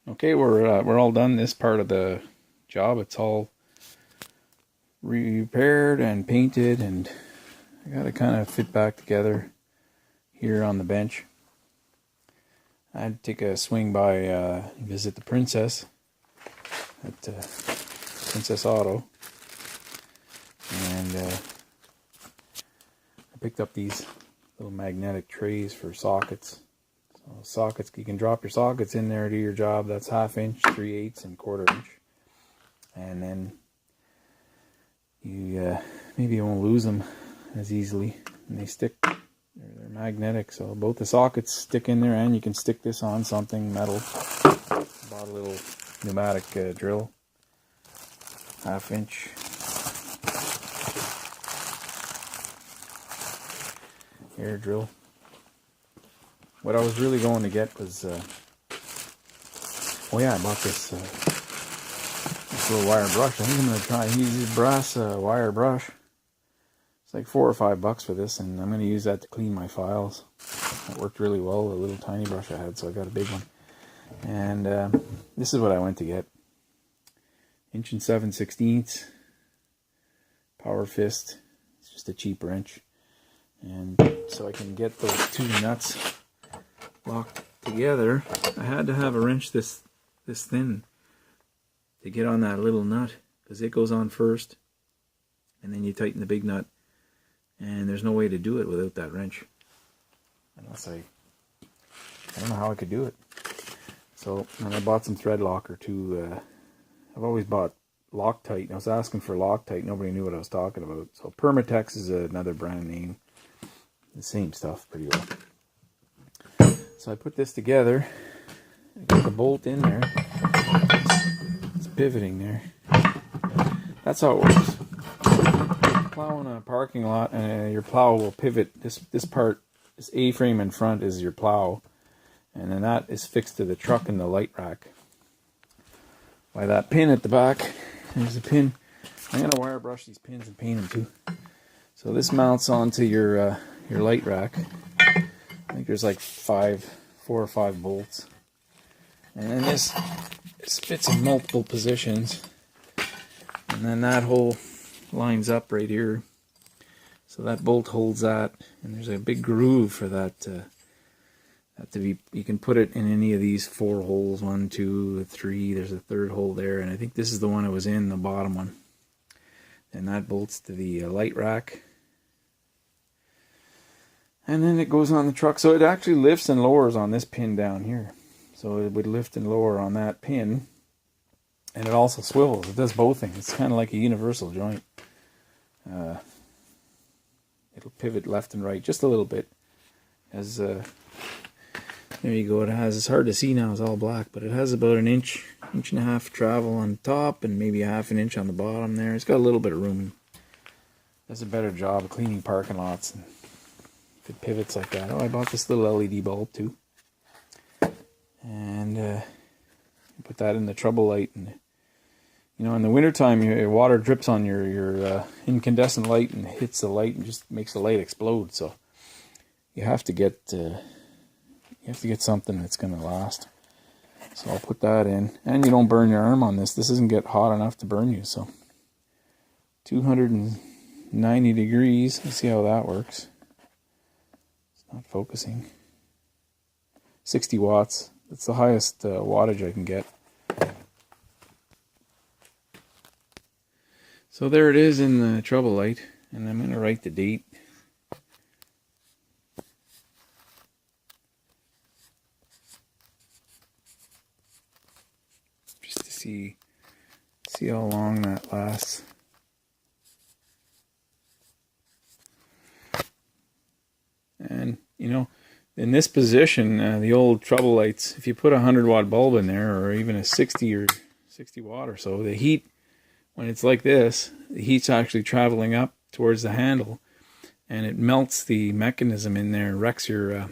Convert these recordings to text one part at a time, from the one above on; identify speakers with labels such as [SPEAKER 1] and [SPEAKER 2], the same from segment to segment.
[SPEAKER 1] Okay, we're all done this part of the job. It's all repaired and painted, and I got to kind of fit back together here on the bench. I had to take a swing by visit the Princess at Princess Auto, and I picked up these little magnetic trays for sockets. Sockets, you can drop your sockets in there, do your job. That's 1/2 inch, 3/8, and 1/4 inch, and then you maybe you won't lose them as easily. And they stick; they're magnetic, so both the sockets stick in there, and you can stick this on something metal. Bought a little pneumatic drill, 1/2 inch. Air drill. What I was really going to get was, oh yeah, I bought this little wire brush. I think I'm going to try use a brass wire brush. It's like $4 or $5 for this, and I'm going to use that to clean my files. It worked really well, the little tiny brush I had, so I got a big one. And this is what I went to get. 1 7/16" power fist. It's just a cheap wrench. And so I can get those two nuts locked together. I had to have a wrench this thin to get on that little nut, because it goes on first and then you tighten the big nut, and there's no way to do it without that wrench, unless I don't know how I could do it. So, and I bought some thread locker too. I've always bought Loctite, and I was asking for Loctite. Nobody knew what I was talking about. So Permatex is another brand name. The same stuff pretty well. So I put this together. I got the bolt in there. It's pivoting there. That's how it works. You're plowing a parking lot, and your plow will pivot. This part, this A-frame in front, is your plow, and then that is fixed to the truck and the light rack by that pin at the back. There's a pin. I'm gonna wire brush these pins and paint them too. So this mounts onto your light rack. I think there's like 4 or 5 bolts, and then this fits in multiple positions, and then that hole lines up right here, so that bolt holds that, and there's a big groove for that to be. You can put it in any of these 4 holes, 1, 2, 3. There's a 3rd hole there, and I think this is the one it was in, the bottom one, and that bolts to the light rack. And then it goes on the truck. So it actually lifts and lowers on this pin down here. So it would lift and lower on that pin. And it also swivels. It does both things. It's kind of like a universal joint. It'll pivot left and right just a little bit. As there you go. It has, it's hard to see now, it's all black, but it has about 1 inch, 1.5 inch travel on top, and maybe 1/2 inch on the bottom there. It's got a little bit of room. Does a better job of cleaning parking lots. And it pivots like that. Oh, I bought this little LED bulb too, and put that in the trouble light. And you know, in the wintertime, your water drips on your incandescent light and hits the light and just makes the light explode. So you have to get something that's going to last. So I'll put that in, and you don't burn your arm on this. This doesn't get hot enough to burn you. So 290 degrees. Let's see how that works. Not focusing. 60 watts. That's the highest wattage I can get. So there it is in the trouble light, and I'm going to write the date. Just to see how long that lasts. And you know, in this position, the old trouble lights, if you put a 100-watt bulb in there, or even a 60 watt or so, the heat, when it's like this, the heat's actually traveling up towards the handle, and it melts the mechanism in there, wrecks your, if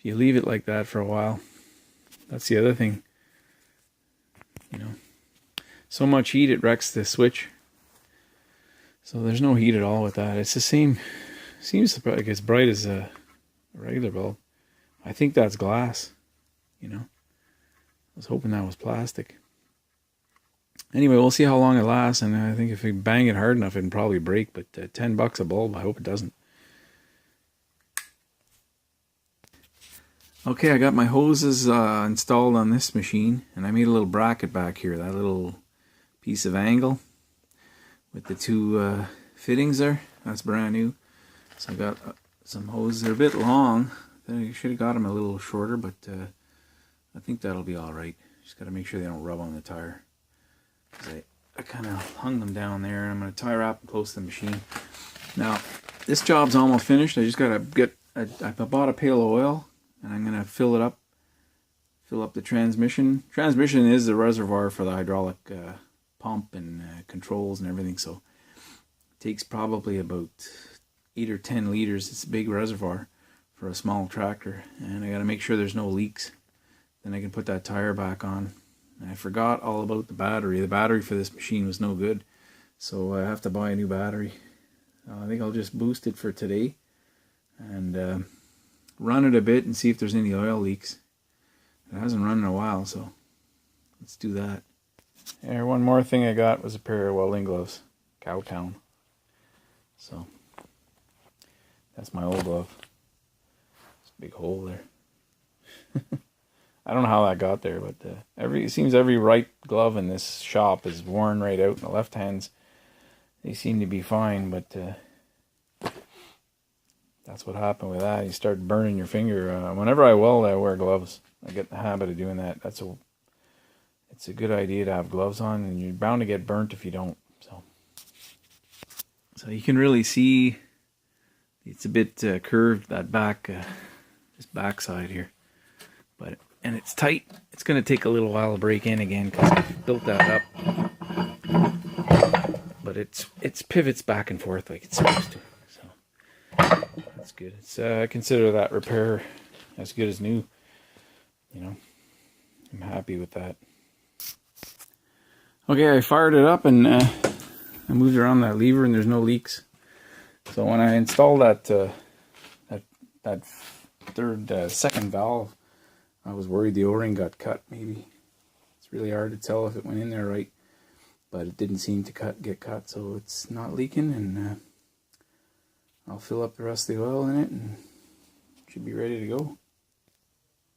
[SPEAKER 1] you leave it like that for a while. That's the other thing, you know, so much heat it wrecks the switch. So there's no heat at all with that. It's the same. Seems like as bright as a regular bulb. I think that's glass, you know. was hoping that was plastic. Anyway, we'll see how long it lasts, and I think if we bang it hard enough, it'll probably break, but $10 a bulb, I hope it doesn't. Okay, I got my hoses installed on this machine, and I made a little bracket back here, that little piece of angle with the two fittings there. That's brand new. So I got some hoses. They're a bit long. I should have got them a little shorter, but I think that'll be alright. Just got to make sure they don't rub on the tire. I kind of hung them down there, and I'm going to tie wrap them close to the machine. Now, this job's almost finished. I just got to get, I bought a pail of oil, and I'm going to fill up the transmission. Transmission is the reservoir for the hydraulic pump and controls and everything, so it takes probably about 8 or 10 liters. It's a big reservoir for a small tractor, and I got to make sure there's no leaks. Then I can put that tire back on. And I forgot all about the battery. The battery for this machine was no good, so I have to buy a new battery. I think I'll just boost it for today and run it a bit and see if there's any oil leaks. It hasn't run in a while, so let's do that. And one more thing I got was a pair of welding gloves, Cowtown. So that's my old glove. There's a big hole there. I don't know how that got there, but it seems every right glove in this shop is worn right out. The left hands, they seem to be fine, but that's what happened with that. You start burning your finger. Whenever I weld, I wear gloves. I get the habit of doing that. It's a good idea to have gloves on, and you're bound to get burnt if you don't. So you can really see it's a bit curved, that back, this back side here, and it's tight. It's going to take a little while to break in again because I built that up. But it's pivots back and forth like it's supposed to. So that's good. I consider that repair as good as new. You know, I'm happy with that. Okay, I fired it up and I moved around that lever and there's no leaks. So when I installed that second valve, I was worried the O-ring got cut. Maybe it's really hard to tell if it went in there right, but it didn't seem to get cut, so it's not leaking. And I'll fill up the rest of the oil in it, and it should be ready to go.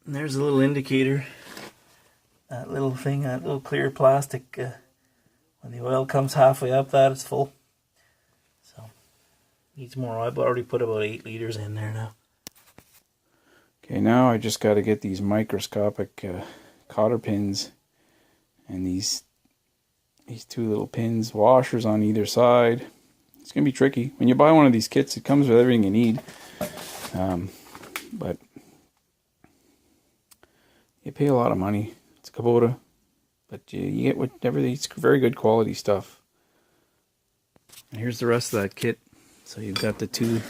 [SPEAKER 1] And there's a little indicator. That little thing, that little clear plastic. When the oil comes halfway up, that it's full. So needs more oil. I've already put about 8 liters in there now. Okay, now I just got to get these microscopic cotter pins and these two little pins, washers on either side. It's going to be tricky. When you buy one of these kits, it comes with everything you need. But you pay a lot of money. It's a Kubota, but you get whatever. It's very good quality stuff. And here's the rest of that kit. So you've got the two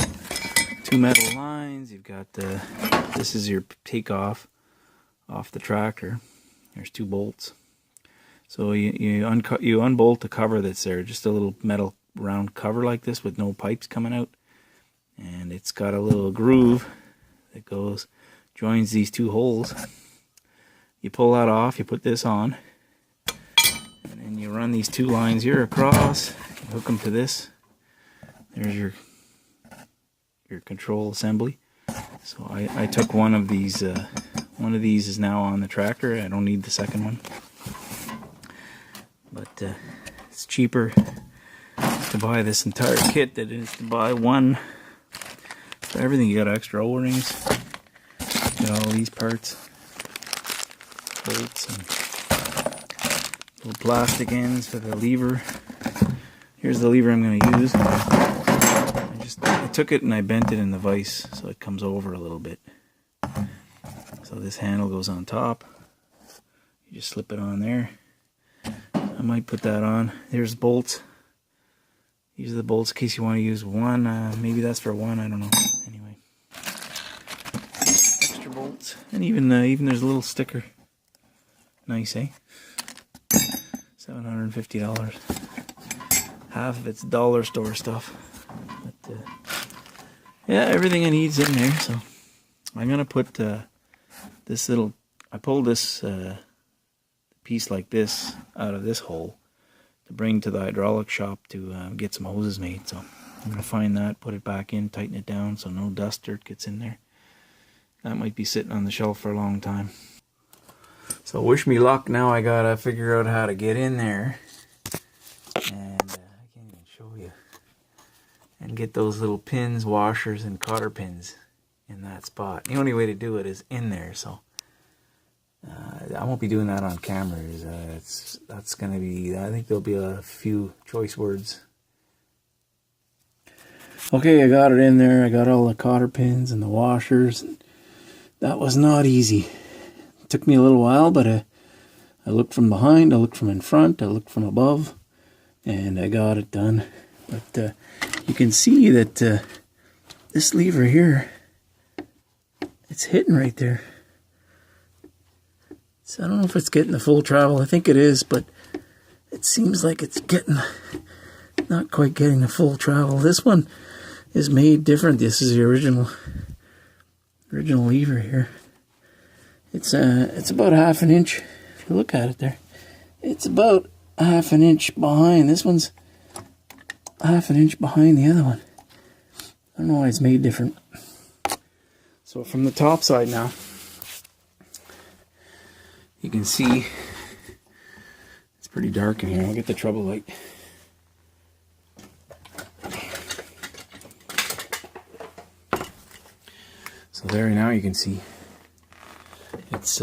[SPEAKER 1] metal lines. You've got this is your takeoff off the tractor. There's 2 bolts. So you unbolt the cover that's there, just a little metal round cover like this with no pipes coming out, and it's got a little groove that joins these 2 holes. You pull that off, you put this on, and then you run these 2 lines here across, you hook them to this. There's your control assembly. So I took one of these is now on the tractor. I don't need the second one, but it's cheaper to buy this entire kit than it is to buy one for everything. You got extra O-rings, got all these parts, bolts, and little plastic ends for the lever. Here's the lever I'm going to use. I took it and I bent it in the vise so it comes over a little bit. So this handle goes on top. You just slip it on there. I might put that on. There's bolts. These are the bolts in case you want to use one. Maybe that's for one. I don't know. Anyway, extra bolts, and even there's a little sticker. Nice, eh? $750. Half of it's dollar store stuff. But yeah, everything I need's in there. So I'm gonna put this little. I pulled this piece like this out of this hole to bring to the hydraulic shop to get some hoses made. So I'm going to find that, put it back in, tighten it down so no dust, dirt gets in there. That might be sitting on the shelf for a long time. So wish me luck. Now I gotta figure out how to get in there. And I can't even show you. And get those little pins, washers, and cotter pins in that spot. The only way to do it is in there, so I won't be doing that on cameras. That's gonna be, I think there'll be a few choice words. Okay, I got it in there. I got all the cotter pins and the washers. That was not easy. It took me a little while, but I looked from behind, I looked from in front, I looked from above, and I got it done. But you can see that this lever here, it's hitting right there. So I don't know if it's getting the full travel. I think it is, but it seems like it's not quite getting the full travel. This one is made different. This is the original lever here. It's about ½ an inch. If you look at it there, it's about ½ an inch behind. This one's ½ an inch behind the other one. I don't know why it's made different. So from the top side now, you can see it's pretty dark in here. I'll get the trouble light. So there now you can see it's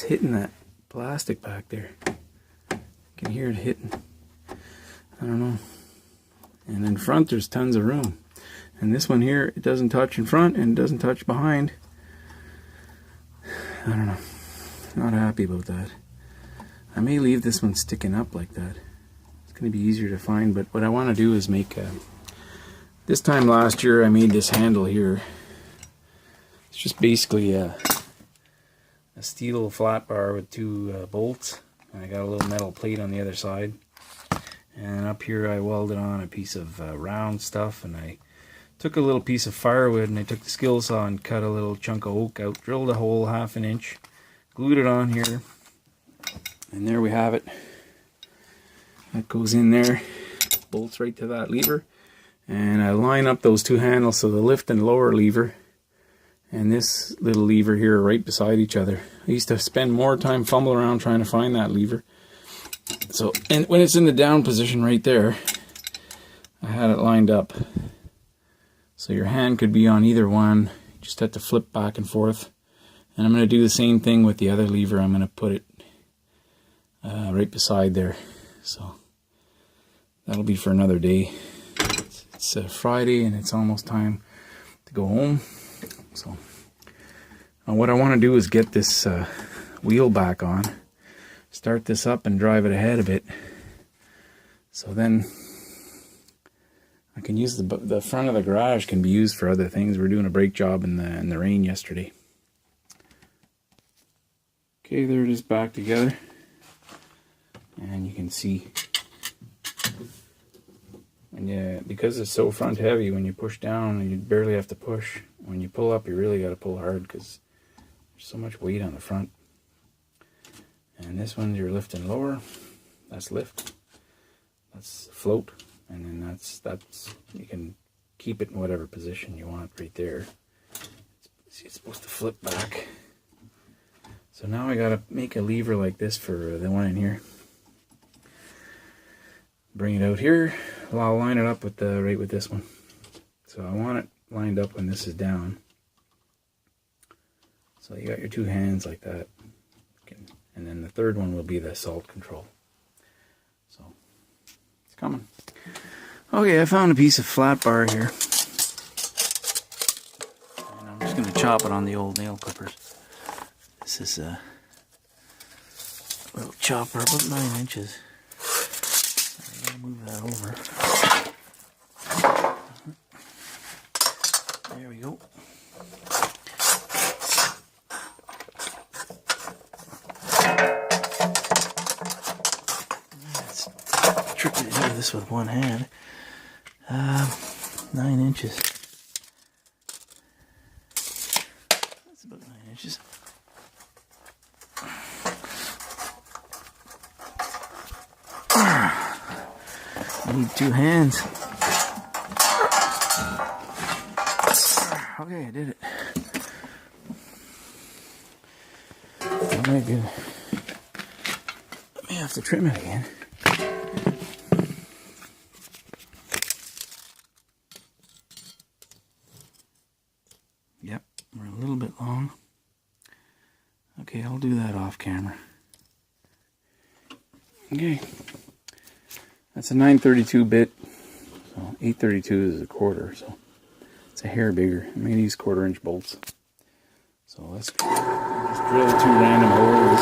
[SPEAKER 1] hitting that plastic back there. You can hear it hitting. I don't know. And in front there's tons of room. And this one here, it doesn't touch in front and it doesn't touch behind. I don't know. Not happy about that. I may leave this one sticking up like that. It's going to be easier to find, but what I want to do is make this time last year I made this handle here. It's just basically a steel flat bar with two bolts, and I got a little metal plate on the other side, and up here I welded on a piece of round stuff, and I took a little piece of firewood and I took the skill saw and cut a little chunk of oak out, drilled a hole ½ an inch, glued it on here, and there we have it. That goes in there, bolts right to that lever, and I line up those two handles so the lift and lower lever and this little lever here are right beside each other. I used to spend more time fumbling around trying to find that lever. So, and when it's in the down position right there, I had it lined up. So your hand could be on either one. You just have to flip back and forth. And I'm going to do the same thing with the other lever. I'm going to put it right beside there. So that'll be for another day. It's Friday and it's almost time to go home. So what I want to do is get this wheel back on, start this up and drive it ahead a bit. So then I can use the front of the garage can be used for other things. We're doing a brake job in the rain yesterday. Okay, there it is back together. And you can see, and yeah, because it's so front heavy, when you push down and you barely have to push, when you pull up you really got to pull hard because there's so much weight on the front. And this one you're lifting lower, that's lift, that's float, and then that's you can keep it in whatever position you want right there. See, it's supposed to flip back. So now I gotta make a lever like this for the one in here. Bring it out here. Well, I'll line it up with right with this one. So I want it lined up when this is down. So you got your two hands like that. And then the third one will be the salt control. So it's coming. Okay, I found a piece of flat bar here. And I'm just going to chop it on the old nail clippers. This is a little chopper, about 9 inches. I'm going to move that over. There we go. It's tricky to do this with one hand. 9 inches. That's about 9 inches. Need two hands. Okay, I did it. I may have to trim it again. Yep, we're a little bit long. Okay, I'll do that off camera. Okay, that's a 932 bit, so 832 is a quarter, so it's a hair bigger. I'm going to use 1/4 inch bolts. So let's just drill 2 random holes.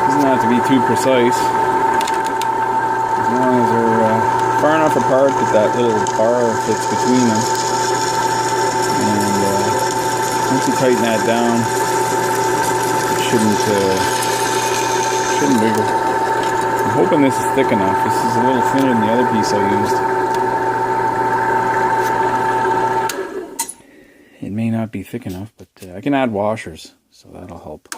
[SPEAKER 1] Doesn't have to be too precise. As long as they're far enough apart that that little bar fits between them. And once you tighten that down, it shouldn't wiggle. I'm hoping this is thick enough. This is a little thinner than the other piece I used. It may not be thick enough, but I can add washers, so that'll help.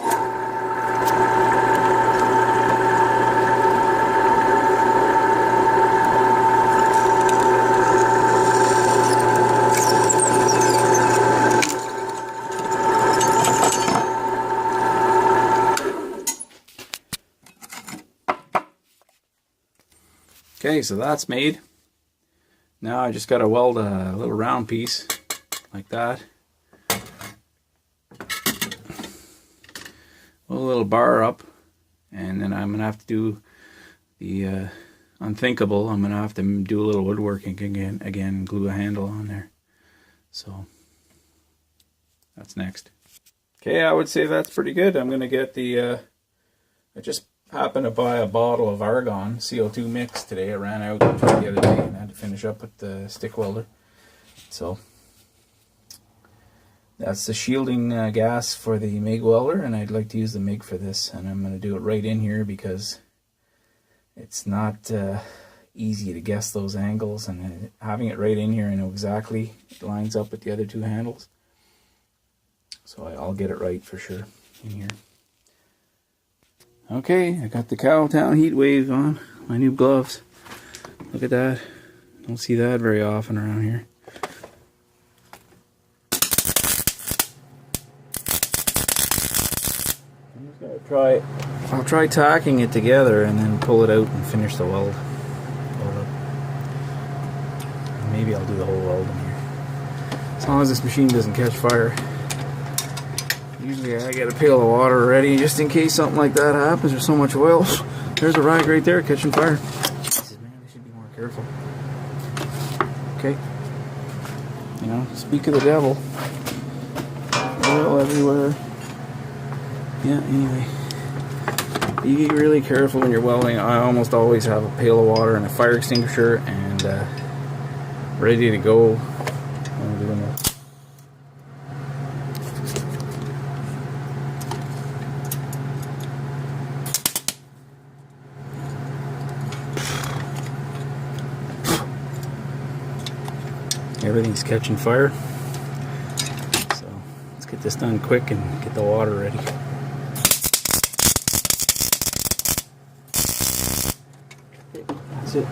[SPEAKER 1] Okay, so that's made. Now I just got to weld a little round piece like that. Weld a little bar up, and then I'm going to have to do the unthinkable. I'm going to have to do a little woodworking again, glue a handle on there. So that's next. Okay, I would say that's pretty good. I'm going to get the, I just happened to buy a bottle of argon CO2 mix today. I ran out the other day and I had to finish up with the stick welder. So that's the shielding gas for the MIG welder, and I'd like to use the MIG for this, and I'm going to do it right in here because it's not easy to guess those angles, and having it right in here I know exactly it lines up with the other 2 handles. So I'll get it right for sure in here. Okay, I got the Cowtown heat waves on, my new gloves. Look at that. Don't see that very often around here. I'm just gonna I'll try tacking it together and then pull it out and finish the weld. Maybe I'll do the whole weld in here. As long as this machine doesn't catch fire. Usually I get a pail of water ready just in case something like that happens. There's so much oil. There's a rag right there catching fire. Jesus, man, I should be more careful. Okay. You know, speak of the devil. Oil everywhere. Yeah, anyway. Be really careful when you're welding. I almost always have a pail of water and a fire extinguisher and ready to go when I'm doing this. Everything's catching fire, so let's get this done quick and get the water ready. That's it.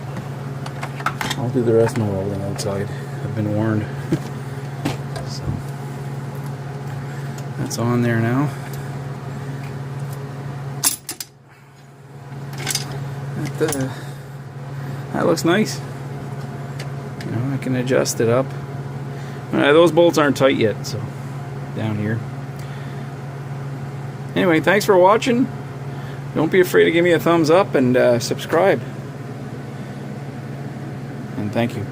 [SPEAKER 1] I'll do the rest of my welding outside. I've been warned. So that's on there now. That looks nice. You know, I can adjust it up. Those bolts aren't tight yet, so down here. Anyway, thanks for watching. Don't be afraid to give me a thumbs up and subscribe. And thank you.